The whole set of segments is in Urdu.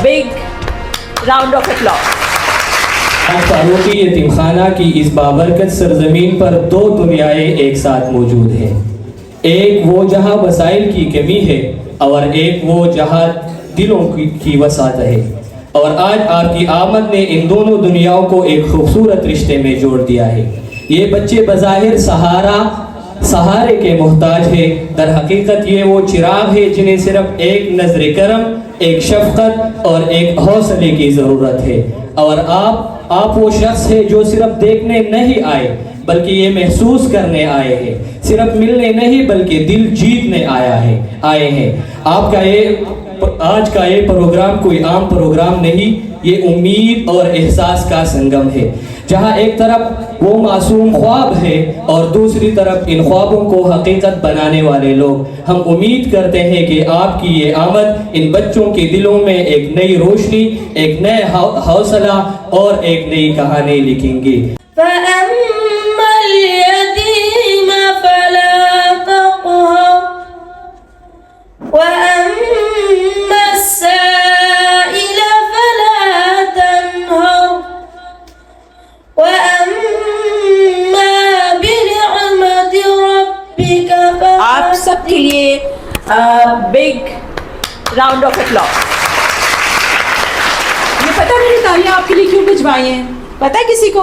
big round of applause. Farooqui یتیم خانہ کی اس بابرکت سرزمین پر دو دنیائیں ایک ساتھ موجود ہیں، ایک وہ جہاں وسائل کی کمی ہے اور ایک وہ جہاں دلوں کی وسعت ہے، اور آج آپ کی آمد نے ان دونوں دنیاؤں کو ایک خوبصورت رشتے میں جوڑ دیا ہے۔ یہ بچے بظاہر سہارے کے محتاج ہے، در حقیقت یہ وہ چراغ ہے جنہیں صرف ایک نظر کرم، ایک شفقت اور ایک حوصلے کی ضرورت ہے، اور آپ وہ شخص ہے جو صرف دیکھنے نہیں آئے بلکہ یہ محسوس کرنے آئے ہیں، صرف ملنے نہیں بلکہ دل جیتنے آئے ہیں۔ آپ کا آج کا یہ پروگرام کوئی عام پروگرام نہیں، یہ امید اور احساس کا سنگم ہے، جہاں ایک طرف وہ معصوم خواب ہے اور دوسری طرف ان خوابوں کو حقیقت بنانے والے لوگ۔ ہم امید کرتے ہیں کہ آپ کی یہ آمد ان بچوں کے دلوں میں ایک نئی روشنی، ایک نیا حوصلہ اور ایک نئی کہانی لکھیں گے۔ فَأَمَّا الْيَتِيمَ فَلَا تَقْهَرْ وَأَمَّا السَّائِلَ فَلَا تَنْهَرْ وَأَمَّا بِنِعْمَةِ رَبِّكَ آپ سب کے لیے big round of applause. یہ پتہ میری تالیاں آپ کے لیے کیوں بجوائی ہیں؟ پتہ ہے کسی کو؟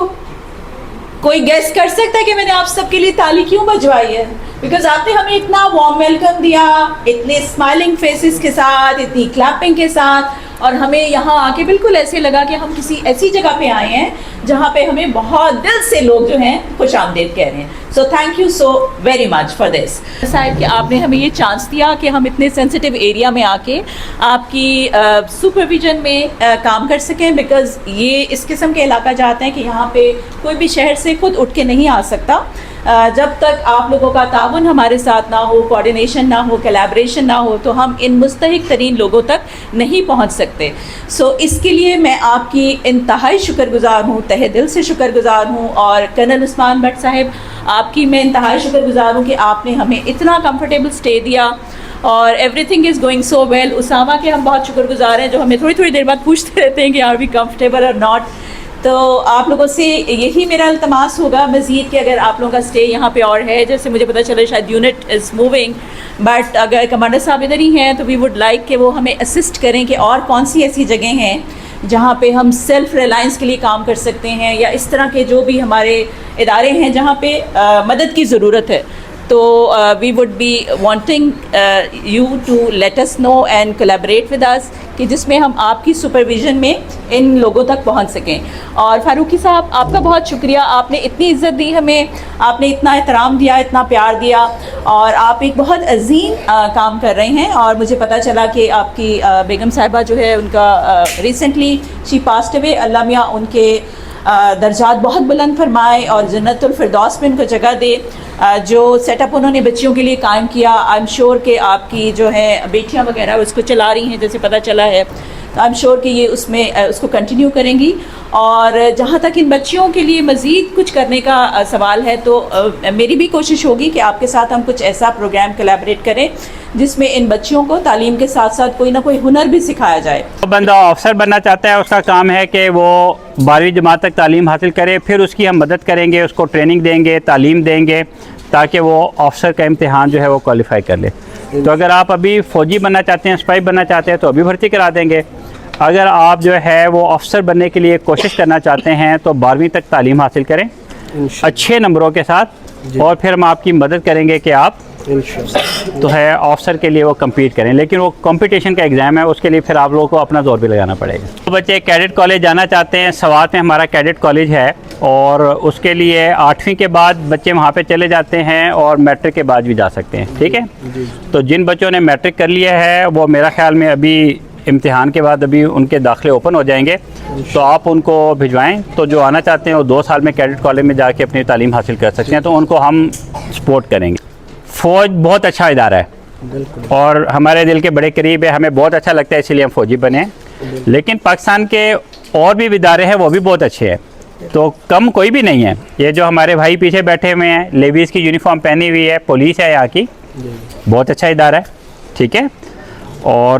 کوئی گیس کر سکتا ہے کہ میں نے آپ سب کے لیے تالی کیوں بجوائی ہے؟ بیکاز آپ نے ہمیں اتنا وارم ویلکم دیا، اتنے اسمائلنگ فیسز کے ساتھ، اتنی کلیپنگ کے ساتھ، اور ہمیں یہاں آ کے بالکل ایسے لگا کہ ہم کسی ایسی جگہ پہ آئے ہیں جہاں پہ ہمیں بہت دل سے لوگ جو ہیں خوش آمدید کہہ رہے ہیں۔ So thank you so very much for this صاحب کہ آپ نے ہمیں یہ چانس دیا کہ ہم اتنے سینسٹیو ایریا میں آ کے آپ کی سپرویژن میں کام کر سکیں، بیکاز یہ اس قسم کے علاقہ جاتے ہیں کہ یہاں پہ کوئی بھی شہر سے خود اٹھ کے نہیں آ سکتا جب تک آپ لوگوں کا تعاون ہمارے ساتھ نہ ہو، کوآرڈینیشن نہ ہو، کولیبریشن نہ ہو، تو ہم ان مستحق ترین لوگوں تک نہیں پہنچ سکتے۔ سو اس کے لیے میں آپ کی انتہائی شکر گزار ہوں، تہہ دل سے شکر گزار ہوں، اور کرنل عثمان بٹ صاحب آپ کی میں انتہائی شکر گزار ہوں کہ آپ نے ہمیں اتنا کمفرٹیبل اسٹے دیا، اور everything is going so well. Osama کے ہم بہت شکر گزار ہیں جو ہمیں تھوڑی دیر بعد پوچھتے رہتے ہیں کہ آر وی کمفرٹیبل اور ناٹ۔ تو آپ لوگوں سے یہی میرا التماس ہوگا مزید کہ اگر آپ لوگوں کا اسٹے یہاں پہ اور ہے، جیسے مجھے پتہ چلا شاید یونٹ از موونگ، بٹ اگر کمانڈر صاحب ادھر ہی ہیں تو وی وڈ لائک کہ وہ ہمیں اسسٹ کریں کہ اور کون سی ایسی جگہیں ہیں جہاں پہ ہم سیلف ریلائنس کے لیے کام کر سکتے ہیں، یا اس طرح کے جو بھی ہمارے ادارے ہیں جہاں پہ مدد کی ضرورت ہے۔ تو we would be wanting you to let us know and collaborate with us, کہ جس میں ہم آپ کی سپرویژن میں ان لوگوں تک پہنچ سکیں۔ اور فاروقی صاحب آپ کا بہت شکریہ، آپ نے اتنی عزت دی ہمیں، آپ نے اتنا احترام دیا، اتنا پیار دیا، اور آپ ایک بہت عظیم کام کر رہے ہیں۔ اور مجھے پتہ چلا کہ آپ کی بیگم صاحبہ جو ہے ان کا ریسنٹلی شی پاسڈ اوے، اللہ میاں ان کے درجات بہت بلند فرمائے اور جنت الفردوس میں ان کو جگہ دے۔ جو سیٹ اپ انہوں نے بچیوں کے لیے قائم کیا، آئی ایم شیور کہ آپ کی جو ہے بیٹیاں وغیرہ اس کو چلا رہی ہیں جیسے پتہ چلا ہے، تو آئی ایم شیور کہ یہ اس میں اس کو کنٹینیو کریں گی۔ اور جہاں تک ان بچیوں کے لیے مزید کچھ کرنے کا سوال ہے، تو میری بھی کوشش ہوگی کہ آپ کے ساتھ ہم کچھ ایسا پروگرام کولیبریٹ کریں جس میں ان بچیوں کو تعلیم کے ساتھ ساتھ کوئی نہ کوئی ہنر بھی سکھایا جائے۔ بندہ افسر بننا چاہتا ہے، اس کا کام ہے کہ وہ 12ویں جماعت تک تعلیم حاصل کرے، پھر اس کی ہم مدد کریں گے، اس کو ٹریننگ دیں گے، تعلیم دیں گے، تاکہ وہ افسر کا امتحان جو ہے وہ کوالیفائی کر لے۔ تو اگر آپ ابھی فوجی بننا چاہتے ہیں، سپاہی بننا چاہتے ہیں تو ابھی بھرتی کرا دیں گے۔ اگر آپ جو ہے وہ افسر بننے کے لیے کوشش کرنا چاہتے ہیں تو 12ویں تک تعلیم حاصل کریں اچھے نمبروں کے ساتھ، اور پھر ہم آپ کی مدد کریں گے کہ آپ تو ہے افسر کے لیے وہ کمپیٹ کریں۔ لیکن وہ کمپٹیشن کا ایگزام ہے، اس کے لیے پھر آپ لوگوں کو اپنا زور بھی لگانا پڑے گا۔ تو بچے کیڈٹ کالج جانا چاہتے ہیں، سوات میں ہمارا کیڈٹ کالج ہے، اور اس کے لیے 8ویں کے بعد بچے وہاں پہ چلے جاتے ہیں، اور میٹرک کے بعد بھی جا سکتے ہیں، ٹھیک ہے۔ تو جن بچوں نے میٹرک کر لیا ہے وہ میرا خیال میں ابھی امتحان کے بعد ابھی ان کے داخلے اوپن ہو جائیں گے، تو آپ ان کو بھجوائیں۔ تو جو آنا چاہتے ہیں وہ 2 سال میں کیڈٹ کالج میں جا کے اپنی تعلیم حاصل کر سکتے ہیں، تو ان کو ہم سپورٹ کریں گے۔ فوج بہت اچھا ادارہ ہے اور ہمارے دل کے بڑے قریب ہے، ہمیں بہت اچھا لگتا ہے، اسی لیے ہم فوجی بنے ہیں۔ لیکن پاکستان کے اور بھی ادارے ہیں وہ بھی بہت اچھے ہیں، تو کم کوئی بھی نہیں ہے۔ یہ جو ہمارے بھائی پیچھے بیٹھے ہوئے ہیں، لیویز کی یونیفارم پہنی ہوئی ہے، پولیس ہے یہاں کی، بہت اچھا ادارہ ہے، ٹھیک ہے۔ اور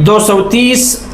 230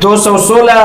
216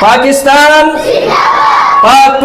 پاکستان پاک